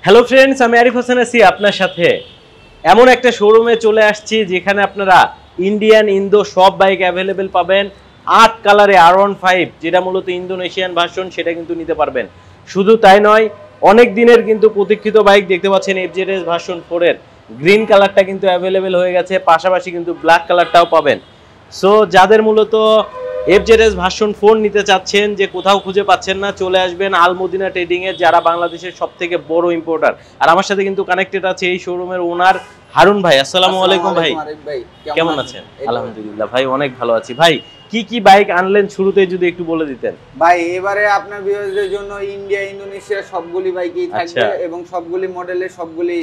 Hello friends, আমি আরিফ হোসেন আছি আপনার সাথে। এমন একটা শোরুমে চলে আসছি যেখানে আপনারা ইন্ডিয়ান ইন্দো সব বাইক অ্যাভেলেবেল পাবেন। 8 কালারে R15 যেটা মূলত ইন্দোনেশিয়ান ভার্সন, সেটা কিন্তু নিতে পারবেন। শুধু তাই নয়, অনেক দিনের কিন্তু প্রতীক্ষিত বাইক দেখতে পাচ্ছেন FZS ভার্সন 4 এর গ্রিন কালারটা কিন্তু অ্যাভেলেবেল হয়ে গেছে, পাশাপাশি কিন্তু ব্ল্যাক কালারটাও পাবেন। সো যাদের মূলত FZS ভার্সন 4 নিতে চাচ্ছেন, যে কোথাও খুঁজে পাচ্ছেন না, চলে আসবেন আল মদিনা ট্রেডিং এ, যারা বাংলাদেশের সবথেকে বড় ইম্পোর্টার। আর আমার সাথে কিন্তু কানেক্টেড আছে এই শোরুমের ওনার হারুন ভাই। আসসালামু আলাইকুম ভাই, কেমন আছেন? আলহামদুলিল্লাহ ভাই, অনেক ভালো আছি। ভাই কি কি বাইক আনলেন শুরুতেই যদি একটু বলে দিতেন। ভাই এবারে আপনার ভিউয়ারদের জন্য ইন্ডিয়া ইন্দোনেশিয়া সবগুলি বাইকই থাকবে এবং সবগুলি মডেলের সবগুলি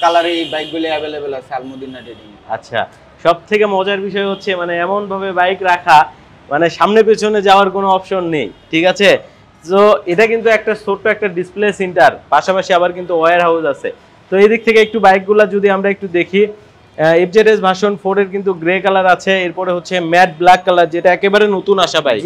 কালারে এই বাইকগুলি अवेलेबल আছে আল মদিনা ট্রেডিং। আচ্ছা, সবথেকে মজার বিষয় হচ্ছে মানে এমন ভাবে বাইক রাখা, মানে সামনে পেছনে যাওয়ার কোনো অপশন নেই, ঠিক আছে? তো এটা কিন্তু একটা ছোট্ট একটা ডিসপ্লে সেন্টার, পাশাপাশি আবার কিন্তু ওয়্যার হাউস আছে। তো এই দিক থেকে একটু বাইকগুলো যদি আমরা একটু দেখি, FZS ভার্সন 4 এর কিন্তু গ্রে কালার আছে, এরপরে হচ্ছে ম্যাট ব্ল্যাক কালার, যেটা একেবারে নতুন আসা বাইক,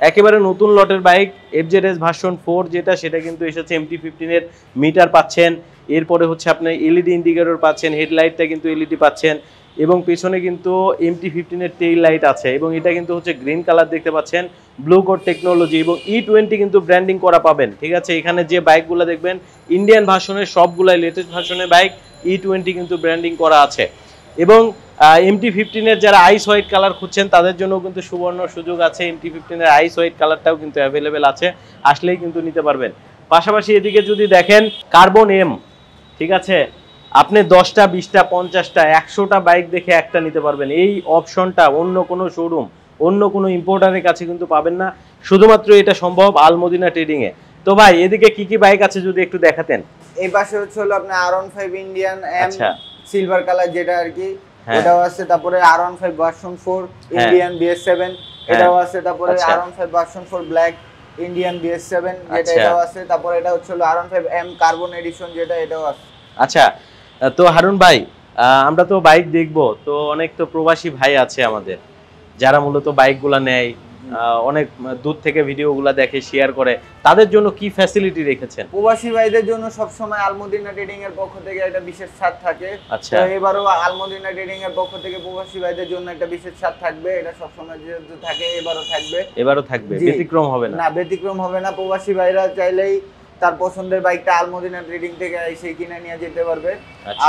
একেবারে নতুন লটের বাইক। FZS ভার্সন 4 যেটা, সেটা কিন্তু এসেছে MT-15 এর মিটার পাচ্ছেন, এরপরে হচ্ছে আপনি এলইডি ইন্ডিকেটর পাচ্ছেন, হেডলাইটটা কিন্তু এলইডি পাচ্ছেন, এবং পেছনে কিন্তু MT-15 এর টেইল লাইট আছে, এবং এটা কিন্তু হচ্ছে গ্রিন কালার দেখতে পাচ্ছেন, ব্লু কোড টেকনোলজি, এবং E20 কিন্তু ব্র্যান্ডিং করা পাবেন, ঠিক আছে? এখানে যে বাইকগুলো দেখবেন ইন্ডিয়ান ভার্সনের সবগুলাই লেটেস্ট ভার্সনের বাইক, E20 কিন্তু ব্র্যান্ডিং করা আছে। এবং MT-15 এর যারা আইস হোয়াইট কালার খুঁজছেন তাদের জন্য কিন্তু সুবর্ণ সুযোগ আছে, MT-15 এর আইস হোয়াইট কালারটাও কিন্তু অ্যাভেলেবেল আছে, আসলেই কিন্তু নিতে পারবেন। পাশাপাশি এদিকে যদি দেখেন কার্বন এম, ঠিক আছে, আপনি 10টা 20টা 50টা 100টা বাইক দেখে একটা নিতে পারবেন। এই অপশনটা অন্য কোনো শোরুম, অন্য কোনো ইম্পোর্টারের কাছে কিন্তু পাবেন না, শুধুমাত্র এটা সম্ভব আল মদিনা ট্রেডিং এ। তো ভাই এদিকে কি কি বাইক আছে যদি একটু দেখাতেন। এই পাশে হচ্ছে হলো আপনার R15 Indian M silver colour, যেটা আর কি এটাও আছে। তারপরে R15 ভার্সন 4 ইন্ডিয়ান BS7 এটাও আছে। তারপরে R15 version 4 black Indian BS7 যেটা এটাও আছে। তারপরে এটা হচ্ছে হলো R15 এম কার্বন এডিশন, যেটা এটাও আছে। আচ্ছা, তো হারুন ভাই, আমরা তো বাইক দেখবো, তো অনেক তো প্রবাসী ভাই আছে আমাদের, যারা মূলত বাইকগুলা নেয়, অনেক দূর থেকে ভিডিওগুলো দেখে, শেয়ার করে, তাদের জন্য কি ফ্যাসিলিটি রেখেছেন? প্রবাসী ভাইদের জন্য সব সময় আল মদিনা ট্রেডিং এর পক্ষ থেকে একটা বিশেষ ছাড় থাকে। আচ্ছা, তো এবারও আল মদিনা ট্রেডিং এর পক্ষ থেকে প্রবাসী ভাইদের জন্য একটা বিশেষ ছাড় থাকবে। এটা সব সময় যেহেতু থাকে, এবারও থাকবে, ব্যতিক্রম হবে না। না, ব্যতিক্রম হবে না। প্রবাসী ভাইরা চাইলেই তার পছন্দের বাইকটা আল মদিনা ট্রেডিং থেকে এসে কিনে নিয়ে যেতে পারবে।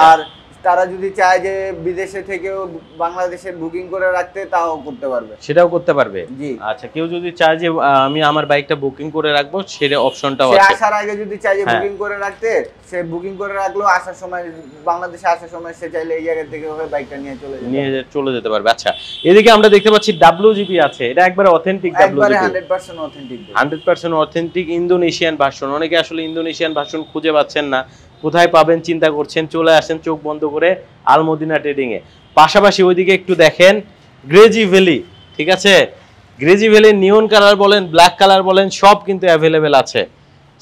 আর তারা যদি চায় যে বিদেশে থেকেও বাংলাদেশের বুকিং করে রাখতে, তাও করতে পারবে, সেটাও করতে পারবে। জি। আচ্ছা, কেউ যদি চায় যে আমি আমার বাইকটা বুকিং করে রাখবো, সেটা অপশনটাও আছে। সে আসার আগে যদি চায় যে বুকিং করে রাখতে, সে বুকিং করে রাখলো, আসার সময় বাংলাদেশে আসার সময় সে চাইলে এই জায়গা থেকে বাইকটা নিয়ে চলে যেতে পারবে। আচ্ছা, এদিকে আমরা দেখতে পাচ্ছি WGP আছে, এটা একবারে অথেন্টিক WGP, একবারে 100% অথেন্টিক, 100% অথেন্টিক ইন্দোনেশিয়ান ভার্সন। অনেকে আসলে ইন্দোনেশিয়ান ভার্সন খুঁজে পাচ্ছেন না, কোথায় পাবেন চিন্তা করছেন, চলে আসেন চোখ বন্ধ করে আল মদিনা ট্রেডিং এ। পাশাপাশি ওইদিকে একটু দেখেন গ্রেজি ভ্যালি, ঠিক আছে? গ্রেজি ভ্যালি নিয়ন কালার বলেন, ব্ল্যাক কালার বলেন, সব কিন্তু অ্যাভেলেবেল আছে।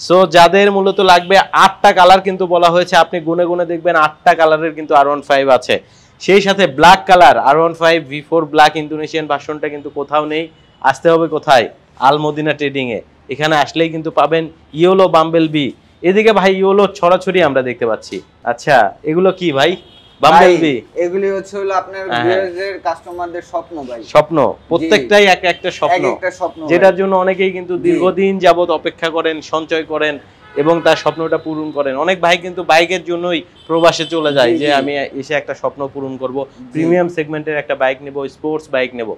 সো যাদের মূলত লাগবে, 8টা কালার কিন্তু বলা হয়েছে, আপনি গুনে গুনে দেখবেন 8টা কালারের কিন্তু R15 আছে। সেই সাথে black colour R15 V4 black Indonesian ভার্সনটা কিন্তু কোথাও নেই, আসতে হবে কোথায়? আল মদিনা ট্রেডিং এ। এখানে আসলেই কিন্তু পাবেন ইয়েলো বাম্বেল বি। এদিকে ভাই ইয়েলো ছড়াছড়ি আমরা দেখতে পাচ্ছি। আচ্ছা, এগুলো কি ভাই? বাম্বেল বি এগুলি হচ্ছে হলো আপনার ভিউয়ারদের কাস্টমারদের স্বপ্ন ভাই, স্বপ্ন, প্রত্যেকটাই এক একটা স্বপ্ন, যেটার জন্য অনেকেই কিন্তু দীর্ঘদিন যাবত অপেক্ষা করেন, সঞ্চয় করেন, এবং তার স্বপ্নটা পূরণ করেন। অনেক ভাই কিন্তু বাইকের জন্যই প্রবাসে চলে যায়, যে আমি এসে একটা স্বপ্ন পূরণ করব, প্রিমিয়াম সেগমেন্টের একটা বাইক নেব, স্পোর্টস বাইক নেব।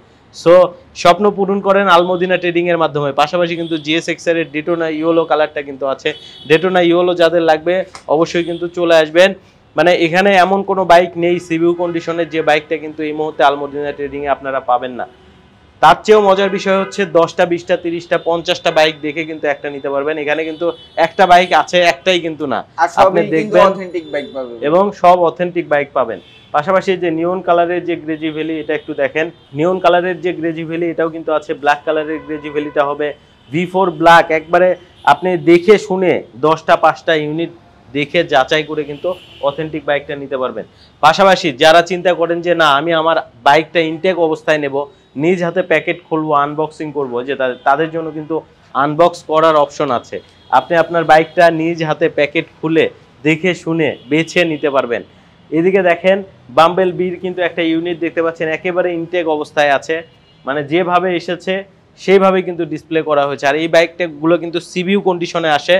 সো স্বপ্ন পূরণ করেন আল মদিনা ট্রেডিং এর মাধ্যমে। পাশাপাশি কিন্তু GSX এর ডেটোনা ইয়েলো কালারটা কিন্তু আছে। ডেটোনা ইয়েলো যাদের লাগবে অবশ্যই কিন্তু চলে আসবেন। মানে এখানে এমন কোনো বাইক নেই সিভিউ কন্ডিশনের যে বাইকটা কিন্তু এই মুহূর্তে আল মদিনা ট্রেডিং এ আপনারা পাবেন না। তার চেয়েও মজার বিষয় হচ্ছে 10টা 20টা 30টা 50টা বাইক দেখে কিন্তু একটা নিতে পারবেন। এখানে কিন্তু একটা বাইক আছে, একটাই কিন্তু না, আপনি দেখবেন অথেন্টিক বাইক পাবেন, এবং সব অথেন্টিক বাইক পাবেন। পাশাপাশি যে নিয়ন কালারের যে গ্রেজি ভ্যালি, এটা একটু দেখেন, নিয়ন কালারের যে গ্রেজি ভ্যালি এটাও কিন্তু আছে। ব্ল্যাক কালারের গ্রেজি ভ্যালিটা হবে V4 ব্ল্যাক, একবারে আপনি দেখে শুনে 10টা 5টা ইউনিট দেখে যাচাই করে কিন্তু অথেন্টিক বাইকটা নিতে পারবেন। পাশাপাশি যারা চিন্তা করেন যে না, আমি আমার বাইকটা ইনটেক অবস্থায় নেব, নিজ হাতে প্যাকেট খুলবো, আনবক্সিং করব, যে তাদের জন্য কিন্তু আনবক্স করার অপশন আছে। আপনি আপনার বাইকটা নিজ হাতে প্যাকেট খুলে দেখে শুনে বেছে নিতে পারবেন। এদিকে দেখেন বাম্বেল বির কিন্তু একটা ইউনিট দেখতে পাচ্ছেন, একেবারে ইনটেক অবস্থায় আছে, মানে যেভাবে এসেছে সেইভাবে কিন্তু ডিসপ্লে করা হয়েছে। আর এই বাইকটাগুলো কিন্তু সিবিইউ কন্ডিশনে আসে,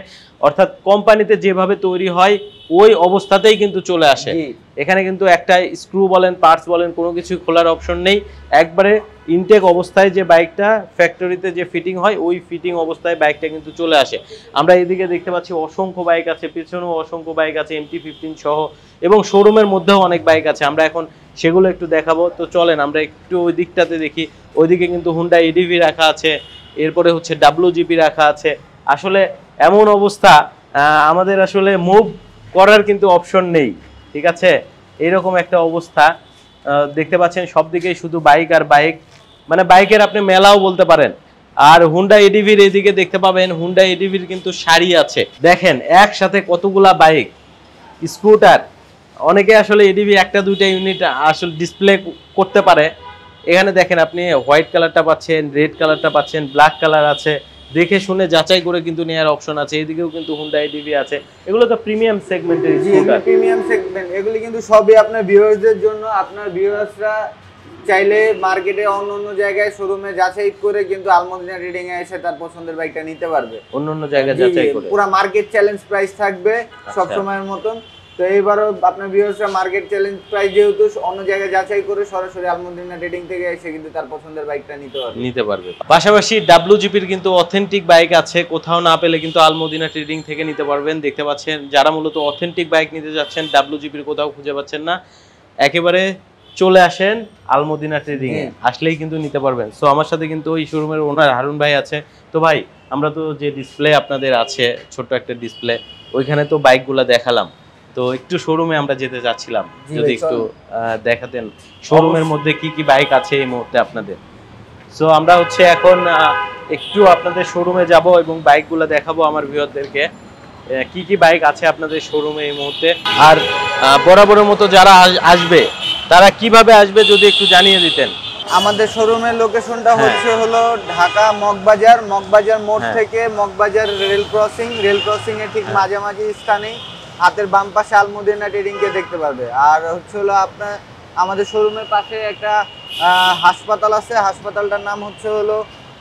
অর্থাৎ কোম্পানিতে যেভাবে তৈরি হয় ওই অবস্থাতেই কিন্তু চলে আসে। এখানে কিন্তু একটা স্ক্রু বলেন পার্টস বলেন কোনো কিছু খোলার অপশন নেই, একবারে ইনটেক অবস্থায় যে বাইকটা ফ্যাক্টরিতে যে ফিটিং হয় ওই ফিটিং অবস্থায় বাইকটা কিন্তু চলে আসে। আমরা এদিকে দেখতে পাচ্ছি অসংখ্য বাইক আছে, পেছনেও অসংখ্য বাইক আছে MT-15 সহ, এবং শোরুমের মধ্যেও অনেক বাইক আছে। আমরা এখন সেগুলো একটু দেখাবো, তো চলেন আমরা একটু ওই দিকটাতে দেখি। ওইদিকে কিন্তু হুন্ডা EDV রাখা আছে, এরপরে হচ্ছে WGP রাখা আছে। আসলে এমন অবস্থা আমাদের আসলে মুভ করার কিন্তু অপশন নেই, ঠিক আছে, এইরকম একটা অবস্থা দেখতে পাচ্ছেন। সব দিকেই শুধু বাইক আর বাইক, মানে বাইকের আপনি মেলাও বলতে পারেন। আর হুন্ডা EDVর এদিকে দেখতে পাবেন হুন্ডা EDVর কিন্তু সারি আছে, দেখেন একসাথে কতগুলা বাইক, স্কুটার। অনেকে আসলে EDV একটা দুইটা ইউনিট আসলে ডিসপ্লে করতে পারে। এখানে দেখেন আপনি হোয়াইট কালারটা পাচ্ছেন, রেড কালারটা পাচ্ছেন, ব্ল্যাক কালার আছে, দেখে শুনে যাচাই করে কিন্তু নেওয়ার অপশন আছে। এদিকেও কিন্তু হুন্ডা EDV আছে, এগুলো তো প্রিমিয়াম সেগমেন্টের স্কুটার, প্রিমিয়াম সেগমেন্ট। এগুলি কিন্তু সবই আপনার ভিউয়ার্সদের জন্য। আপনার ভিউয়ার্সরা চাইলে মার্কেটে অন্য জায়গায় শোরুমে যাচাই করে কিন্তু আলমদিনা ট্রেডিং এ এসে তার পছন্দের বাইকটা নিতে পারবে, অন্য জায়গায় যাচাই করে। পুরো মার্কেট চ্যালেঞ্জ প্রাইস থাকবে সব সময়ের মতন। তো এইবারও আপনার ভিউয়ার্সরা মার্কেট চ্যালেঞ্জ প্রাইস যেহেতু অন্য জায়গায় যাচাই করে সরাসরি আলমদিনা ট্রেডিং থেকে এসে কিন্তু তার পছন্দের বাইকটা নিতে পারবে। পাশাপাশি WGPর কিন্তু অথেন্টিক বাইক আছে, কোথাও না পেলে কিন্তু আলমদিনা ট্রেডিং থেকে নিতে পারবেন। দেখতে পাচ্ছেন যারা মূলত অথেন্টিক বাইক নিতে যাচ্ছেন, WGPর কোথাও খুঁজে পাচ্ছেন না, একেবারে চলে আসেন আলমদিনা ট্রেডিং এ, আসলেই কিন্তু নিতে পারবেন। সো আমার সাথে কিন্তু ওই শোরুমের ওনার হারুন ভাই আছে। তো ভাই আমরা তো যে ডিসপ্লে আপনাদের আছে ছোট্ট একটা ডিসপ্লে, ওইখানে তো বাইকগুলো দেখালাম, তো একটু শোরুমে আমরা যেতে চাচ্ছিলাম, যদি একটু দেখাতেন শোরুমের মধ্যে কি কি বাইক আছে এই মুহূর্তে আপনাদের। সো আমরা হচ্ছে এখন একটু আপনাদের শোরুমে যাব এবং বাইকগুলো দেখাবো আমার ভিউয়ারদেরকে, কি কি বাইক আছে আপনাদের শোরুমে এই মুহূর্তে। আর বরাবরের মতো যারা আসবে তারা কিভাবে আসবে যদি একটু জানিয়ে দিতেন। আমাদের শোরুমের লোকেশনটা হচ্ছে হলো ঢাকা মগবাজার মোড় থেকে মগবাজার রেল ক্রসিং এর ঠিক মাঝামাঝি স্থানে হাতের বাম পাশে আলমদিনা ট্রেডিং কে দেখতে পারবে। আর হচ্ছে হলো আপনার আমাদের শোরুমের পাশে একটা হাসপাতাল আছে, হাসপাতালটার নাম হচ্ছে হলো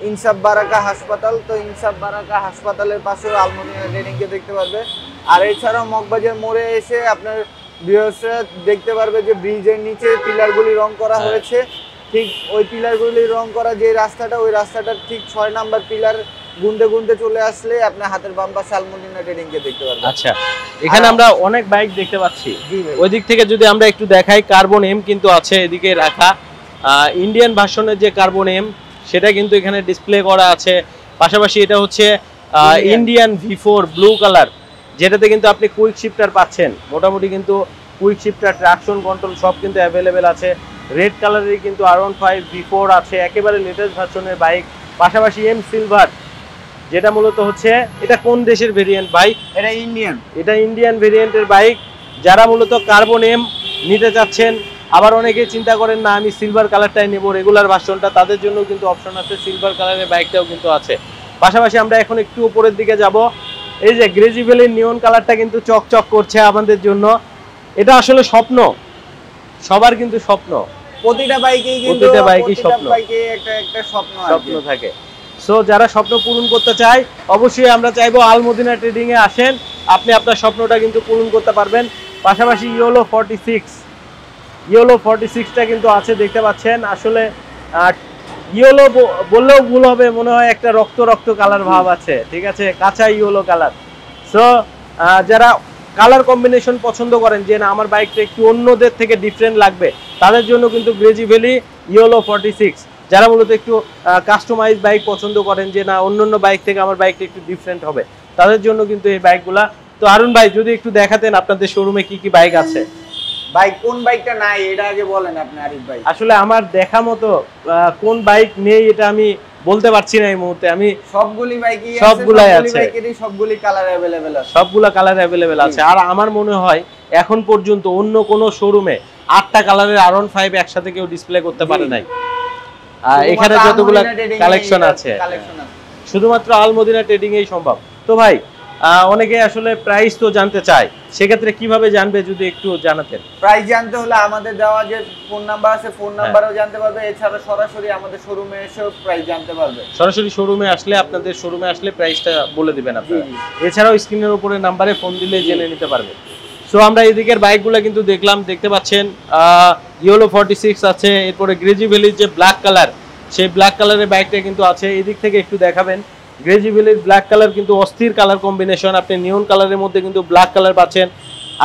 ইনসাফ বারাকা হাসপাতাল। তো ইনসাফ বারাকা হাসপাতালের পাশেও আলমদিনা ট্রেডিং কে দেখতে পারবে। আর এছাড়াও মগবাজার মোড়ে এসে আপনার ভিউয়ার্সরা দেখতে পারবে যে ব্রিজের নিচে পিলারগুলি রং করা হয়েছে, ঠিক ওই পিলারগুলি রং করা যে রাস্তাটা, ওই রাস্তাটার ঠিক 6 নাম্বার পিলার গুনতে চলে আসলে আপনি হাতের বাম পাশে আলমদিনা ট্রেডিং কে দেখতে পারবেন। আচ্ছা, এখানে আমরা অনেক বাইক দেখতে পাচ্ছি, ওই দিক থেকে যদি আমরা একটু দেখাই, কার্বন এম কিন্তু আছে এদিকে রাখা, ইন্ডিয়ান ভার্সনের যে কার্বন এম সেটা কিন্তু এখানে ডিসপ্লে করা আছে। পাশাপাশি এটা হচ্ছে ইন্ডিয়ান V4 ব্লু কালার, যেটাতে কিন্তু আপনি কুইক শিফটার পাচ্ছেন, মোটামুটি কিন্তু কুইক শিফটার, ট্রাকশন কন্ট্রোল সব কিন্তু অ্যাভেলেবেল আছে। রেড কালারের কিন্তু R15 V4 আছে, একেবারে লেটেস্ট ভার্সনের বাইক। পাশাপাশি এম সিলভার, যেটা মূলত হচ্ছে, এটা কোন দেশের ভেরিয়েন্ট ভাই? এটা ইন্ডিয়ান ভেরিয়েন্টের বাইক। যারা মূলত কার্বন এম নিতে চাচ্ছেন, আবার অনেকে চিন্তা করেন না আমি সিলভার কালারটাই নেব রেগুলার ভার্সনটা, তাদের জন্য কিন্তু অপশন আছে, সিলভার কালারের বাইকটাও কিন্তু আছে। পাশাপাশি আমরা এখন একটু উপরের দিকে যাব, এই যে গ্রেজি ভ্যালির নিয়ন কালারটা কিন্তু চকচক করছে আমাদের জন্য। এটা আসলে স্বপ্ন, সবার কিন্তু স্বপ্ন, প্রতিটা বাইকেই স্বপ্ন, একটা স্বপ্ন থাকে। সো যারা স্বপ্ন পূরণ করতে চায়, অবশ্যই আমরা চাইবো আলমদিনা ট্রেডিং এ আসেন, আপনি আপনার স্বপ্নটা কিন্তু পূরণ করতে পারবেন। পাশাপাশি ইয়োলো 46টা কিন্তু আছে, দেখতে পাচ্ছেন। আসলে ইয়োলো বললেও ভুল হবে, মনে হয় একটা রক্ত কালার ভাব আছে, ঠিক আছে, কাঁচা ইয়োলো কালার। সো যারা কালার কম্বিনেশন পছন্দ করেন, যে না আমার বাইকটা একটু অন্যদের থেকে ডিফারেন্ট লাগবে, তাদের জন্য কিন্তু গ্রেজি ভ্যালি ইয়োলো 46। যারা মূলত একটু কাস্টমাইজ বাইক পছন্দ করেন, যে না অন্য বাইক থেকে আমার বাইকটা একটু ডিফারেন্ট হবে, তাদের জন্য কিন্তু এই বাইকগুলা। তো আরুন ভাই যদি একটু দেখাতেন আপনাদের শোরুমে কি কি বাইক আছে। বাইক কোন বাইকটা নাই এটা আগে বলেন আপনি আরিফ ভাই। আসলে আমার দেখা মতো কোন বাইক নেই এটা আমি বলতে পারছি না এই মুহূর্তে। আমি সবগুলি বাইকই আছে, সবগুলাই আছে, সবগুলি কালার अवेलेबल আছে, সবগুলা কালার अवेलेबल আছে। আর আমার মনে হয় এখন পর্যন্ত অন্য কোন শোরুমে 8টা কালারের R15 একসাথে কেউ ডিসপ্লে করতে পারে নাই। এখানে যতগুলা কালেকশন আছে শুধুমাত্র আলমদিনা ট্রেডিং এই সম্ভব। তো ভাই অনেকে আসলে প্রাইস তো জানতে চায়, সেক্ষেত্রে কিভাবে জানবে যদি একটু জানাতেন। প্রাইস জানতে হলে আমাদের দেওয়া যে ফোন নাম্বার আছে, ফোন নাম্বারেও জানতে পারবে, এছাড়া সরাসরি আমাদের শোরুমে এসেও প্রাইস জানতে পারবে। সরাসরি শোরুমে আসলে, আপনাদের শোরুমে আসলে প্রাইসটা বলে দিবেন আপনারা। এছাড়াও স্ক্রিনের উপরে নাম্বারে ফোন দিলে জেনে নিতে পারবে। সো আমরা এদিকের বাইকগুলো কিন্তু দেখলাম, দেখতে পাচ্ছেন ইয়েলো 46 আছে, এরপরে গ্রেজি ভ্যালির যে ব্ল্যাক কালার, সেই ব্ল্যাক কালারের বাইকটা কিন্তু আছে। এদিক থেকে একটু দেখাবেন, গ্রেজি ভ্যালির ব্ল্যাক কালার কিন্তু অস্থির কালার কম্বিনেশন, আপনি নিয়ন কালারের মধ্যে কিন্তু ব্ল্যাক কালার পাচ্ছেন।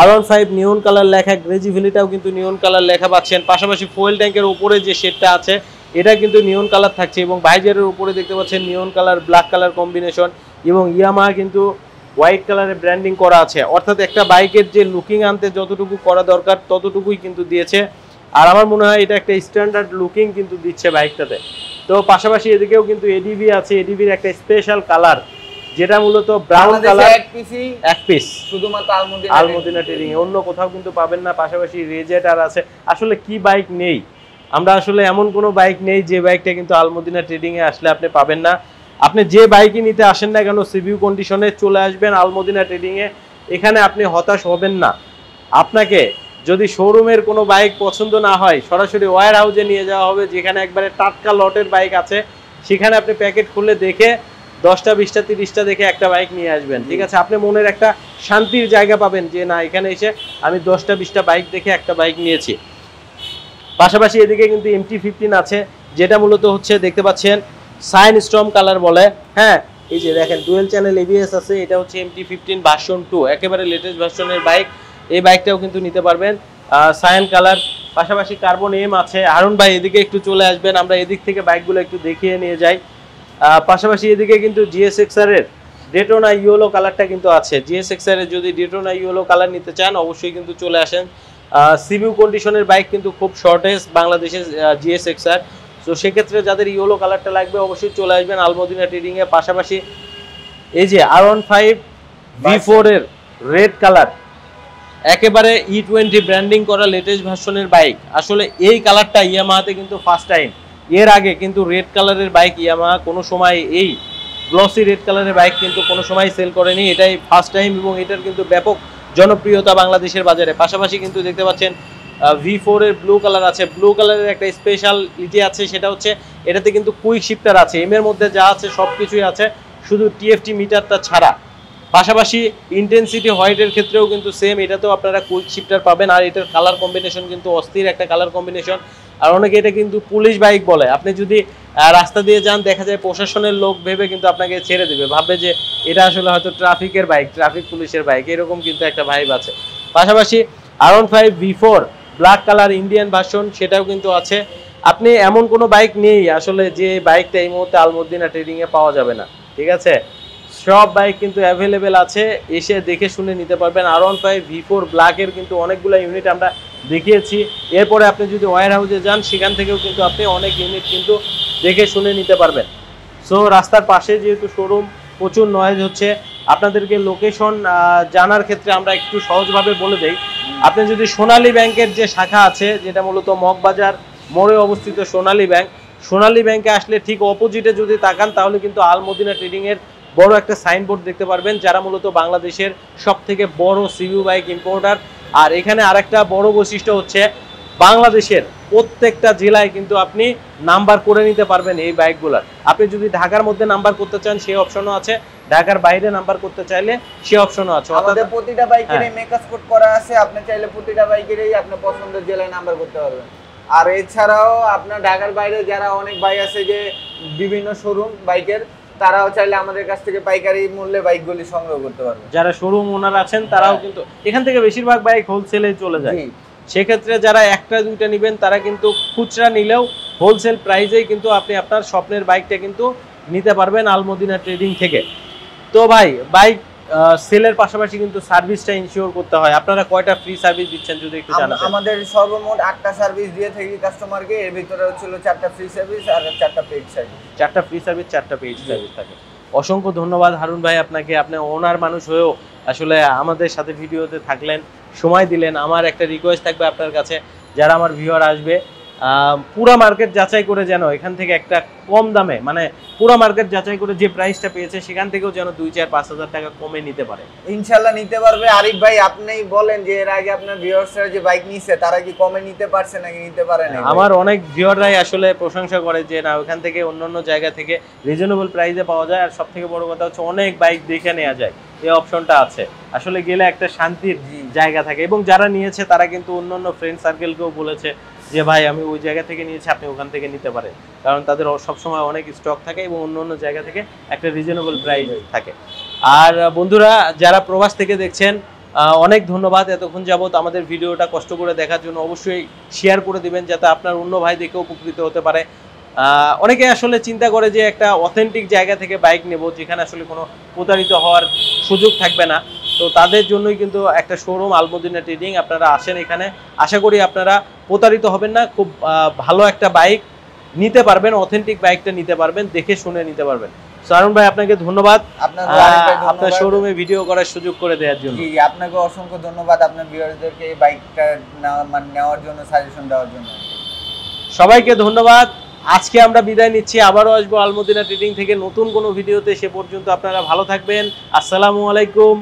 R15 নিয়ন কালার লেখা, গ্রেজি ভ্যালিটাও কিন্তু নিয়ন কালার লেখা পাচ্ছেন। পাশাপাশি ফুয়েল ট্যাঙ্কের উপরে যে শেডটা আছে এটা কিন্তু নিয়ন কালার থাকছে, এবং ভাইজারের উপরে দেখতে পাচ্ছেন নিয়ন কালার ব্ল্যাক কালার কম্বিনেশন, এবং ইয়ামাহা কিন্তু হোয়াইট কালারে ব্র্যান্ডিং করা আছে। অর্থাৎ একটা বাইকের যে লুকিং আনতে যতটুকু করা দরকার ততটুকুই কিন্তু দিয়েছে, আর আমার মনে হয় এটা একটা স্ট্যান্ডার্ড লুকিং কিন্তু দিচ্ছে বাইকটাতে। তো পাশাপাশি এদিকেও কিন্তু এডিবি আছে, এডিবির একটা স্পেশাল কালার যেটা মূলত ব্রাউন কালার, এক পিস শুধুমাত্র আলমদিনা ট্রেডিং এ, অন্য কোথাও কিন্তু পাবেন না। পাশাপাশি রেজেটার আছে। আসলে কি বাইক নেই, আমরা আসলে এমন কোনো বাইক নেই যে বাইকটা কিন্তু আলমদিনা ট্রেডিং এ আসলে আপনি পাবেন না। আপনি যে বাইকই নিতে আসেন না কেন সিভিউ কন্ডিশনে চলে আসবেন আলমদিনা ট্রেডিং এ, এখানে আপনি হতাশ হবেন না। আপনাকে যদি শোরুমের কোনো বাইক পছন্দ না হয় সরাসরি ওয়্যার হাউসে নিয়ে যাওয়া হবে, যেখানে একবারে টাটকা লটের বাইক আছে, সেখানে আপনি প্যাকেট খুলে দেখে 10টা 20টা 30টা দেখে একটা বাইক নিয়ে আসবেন। ঠিক আছে, আপনি মনের একটা শান্তির জায়গা পাবেন যে না, এখানে এসে আমি 10টা 20টা বাইক দেখে একটা বাইক নিয়েছি। পাশাপাশি এদিকে কিন্তু MT-15 আছে, যেটা মূলত হচ্ছে দেখতে পাচ্ছেন সাইন স্টর্ম কালার বলে। হ্যাঁ, এই যে দেখেন ডুয়েল চ্যানেল ABS আছে, এটা হচ্ছে MT-15 ভার্সন 2, একেবারে লেটেস্ট ভার্সনের বাইক। এই বাইকটাও কিন্তু নিতে পারবেন, সাইন কালার। পাশাপাশি কার্বন এম আছে। হারুন ভাই এদিকে একটু চলে আসবেন, আমরা এদিক থেকে বাইকগুলো একটু দেখিয়ে নিয়ে যাই। পাশাপাশি এদিকে কিন্তু GSXR এর ডেটোনা ইয়েলো কালারটা কিন্তু আছে। GSXR এর যদি ডেটোনা ইয়েলো কালার নিতে চান অবশ্যই কিন্তু চলে আসেন। সিভিউ কন্ডিশনের বাইক কিন্তু খুব শর্টেজ বাংলাদেশের GSXR। তো সেক্ষেত্রে যাদের ইয়েলো কালারটা লাগবে অবশ্যই চলে আসবেন আলমদিনা ট্রেডিং এ। পাশাপাশি এই যে R15 V4 এর রেড কালার, একেবারে E20 ব্র্যান্ডিং করা লেটেস্ট ভার্সনের বাইক। আসলে এই কালারটা ইয়ামাহাতে কিন্তু ফার্স্ট টাইম। এর আগে কিন্তু রেড কালারের বাইক ইয়ামাহা কোনো সময়, এই গ্লসি রেড কালারের বাইক কিন্তু কোনো সময় সেল করেনি, এটাই ফার্স্ট টাইম, এবং এটার কিন্তু ব্যাপক জনপ্রিয়তা বাংলাদেশের বাজারে। পাশাপাশি কিন্তু দেখতে পাচ্ছেন V4 এর ব্লু কালার আছে। ব্লু কালারের একটা স্পেশাল ইটি আছে, সেটা হচ্ছে এটাতে কিন্তু কুইক শিফটার আছে। এম এর মধ্যে যা আছে সব কিছুই আছে, শুধু TFT মিটারটা ছাড়া। পাশাপাশি ইন্টেন্সিটি হোয়াইটের ক্ষেত্রেও কিন্তু সেম, এটাতেও আপনারা কুইক শিফটার পাবেন। আর এটার কালার কম্বিনেশন কিন্তু অস্থির একটা কালার কম্বিনেশন। আর অনেকে এটা কিন্তু পুলিশ বাইক বলে। আপনি যদি রাস্তা দিয়ে যান, দেখা যায় প্রশাসনের লোক ভেবে কিন্তু আপনাকে ছেড়ে দেবে, ভাববে যে এটা আসলে হয়তো ট্রাফিকের বাইক, ট্রাফিক পুলিশের বাইক, এরকম কিন্তু একটা ভাইব আছে। পাশাপাশি R15 V4 black colour Indian version, সেটাও কিন্তু আছে। আপনি এমন কোনো বাইক নেই আসলে যে বাইকটা এই মুহূর্তে আলমদিনা ট্রেডিং এ পাওয়া যাবে না। ঠিক আছে, সব বাইক কিন্তু অ্যাভেলেবেল আছে, এসে দেখে শুনে নিতে পারবেন। R15 V4 ব্ল্যাকের কিন্তু অনেকগুলো ইউনিট আমরা দেখিয়েছি। এরপরে আপনি যদি ওয়্যার হাউসে যান, সেখান থেকেও কিন্তু আপনি অনেক ইউনিট কিন্তু দেখে শুনে নিতে পারবেন। সো রাস্তার পাশে যেহেতু শোরুম, প্রচুর নয়েজ হচ্ছে, আপনাদেরকে লোকেশন জানার ক্ষেত্রে আমরা একটু সহজভাবে বলে দেই। আপনি যদি সোনালী ব্যাংকের যে শাখা আছে, যেটা মূলত মগবাজার মোড়ে অবস্থিত সোনালী ব্যাংক, সোনালী ব্যাংকে আসলে ঠিক অপোজিটে যদি তাকান, তাহলে কিন্তু আলমদিনা ট্রেডিং এর বড় একটা সাইনবোর্ড দেখতে পারবেন, যারা মূলত বাংলাদেশের সবথেকে বড় সিভিউ বাইক ইম্পোর্টার। আর এখানে আরেকটা বড় বৈশিষ্ট্য হচ্ছে, বাংলাদেশের প্রত্যেকটা জেলায় কিন্তু আপনি নাম্বার করে নিতে পারবেন এই বাইকগুলোর। আপনি যদি ঢাকার মধ্যে নাম্বার করতে চান সেই অপশনও আছে, ঢাকার বাইরে নাম্বার করতে চাইলে সেই অপশনও আছে। আমাদের প্রতিটা বাইকেরই মেকআপ কোড করা আছে, আপনি চাইলে প্রতিটা বাইকেরই আপনার পছন্দের জেলায় নাম্বার করতে পারবেন। আর এছাড়াও আপনার ঢাকার বাইরে যারা অনেক বাইক আছে যে বিভিন্ন শোরুম বাইকের, তারাও চাইলে আমাদের কাছ থেকে পাইকারি মূল্যে বাইকগুলি সংগ্রহ করতে পারবে। যারা শোরুম ওনার আছেন তারাও কিন্তু এখান থেকে বেশিরভাগ বাইক হোলসেলে চলে যায়। সেক্ষেত্রে যারা একটা দুইটা নেবেন তারা কিন্তু খুচরা নিলেও হোলসেল প্রাইসেই কিন্তু আপনি আপনার স্বপ্নের বাইকটা কিন্তু নিতে পারবেন আলমদিনা ট্রেডিং থেকে। তো ভাই, বাইক সেলের পাশাপাশি কিন্তু সার্ভিসটা ইনশিওর করতে হয়। আপনারা কয়টা ফ্রি সার্ভিস দিচ্ছেন যদি একটু জানাতেন? আমাদের সর্বমোট 8টা সার্ভিস দিয়ে থাকি কাস্টমারকে, এর ভিতরে হচ্ছিল 4টা ফ্রি সার্ভিস আর 4টা পেইড সার্ভিস। 4টা ফ্রি সার্ভিস, 4টা পেইড সার্ভিস থাকে। অসংখ্য ধন্যবাদ হারুন ভাই আপনাকে, আপনি ওনার মানুষ হয়েও আসলে আমাদের সাথে ভিডিওতে থাকলেন, সময় দিলেন। আমার একটা রিকোয়েস্ট থাকবে আপনার কাছে, যারা আমার ভিউয়ার আসবে পুরা মার্কেট যাচাই করে যেন এখান থেকে একটা কম দামে, মানে পুরা মার্কেট যাচাই করে যে প্রাইসটা পেয়েছে সেখান থেকেও যেন 2-4-5 হাজার টাকা কমে নিতে পারে। ইনশাআল্লাহ নিতে পারবে। আরিফ ভাই আপনিই বলেন যে এর আগে আপনার ভিউয়ার্সরা যে বাইক নিছে তারা কি কমে নিতে পারছে নাকি নিতে পারে না? আমার অনেক ভিউয়াররাই আসলে প্রশংসা করে যে না ওখান থেকে অন্যান্য জায়গা থেকে রিজনেবল প্রাইসে পাওয়া যায়, আর সবথেকে বড় কথা হচ্ছে অনেক বাইক দেখে নেওয়া যায়, এই অপশনটা আছে। আসলে গেলে একটা শান্তির জায়গা থাকে, এবং যারা নিয়েছে তারা কিন্তু অন্যান্য ফ্রেন্ড সার্কেলকেও বলেছে যে ভাই আমি ওই জায়গা থেকে নিয়েছি, আপনি ওখান থেকে নিতে পারেন, কারণ তাদের সবসময় অনেক স্টক থাকে এবং অন্য জায়গা থেকে একটা রিজনেবল প্রাইস থাকে। আর বন্ধুরা যারা প্রবাস থেকে দেখছেন অনেক ধন্যবাদ এতক্ষণ যাবত আমাদের ভিডিওটা কষ্ট করে দেখার জন্য। অবশ্যই শেয়ার করে দিবেন যাতে আপনার অন্য ভাই দেখে উপকৃত হতে পারে। অনেকে আসলে চিন্তা করে যে একটা অথেন্টিক জায়গা থেকে বাইক নেব যেখানে আসলে কোনো প্রতারিত হওয়ার সুযোগ থাকবে না, তো তাদের জন্যই কিন্তু একটা শোরুম আলমদিনা ট্রেডিং। আপনারা আসেন এখানে, আশা করি আপনারা প্রতারিত হবেন না, খুব ভালো একটা বাইক নিতে পারবেন, অথেন্টিক বাইকটা নিতে পারবেন, দেখে শুনে নিতে পারবেন। সারুন ভাই আপনাকে ধন্যবাদ আপনার শোরুমে ভিডিও করার সুযোগ করে দেওয়ার জন্য। জি আপনাকে অসংখ্য ধন্যবাদ আপনার ভিউয়ারদেরকে এই বাইকটা নেওয়ার জন্য, সাজেশন দেওয়ার জন্য। সবাইকে ধন্যবাদ। আজকে আমরা বিদায় নিচ্ছি, আবারও আসবো আলমদিনা ট্রেডিং থেকে নতুন কোনো ভিডিওতে। সে পর্যন্ত আপনারা ভালো থাকবেন। আসসালামু আলাইকুম।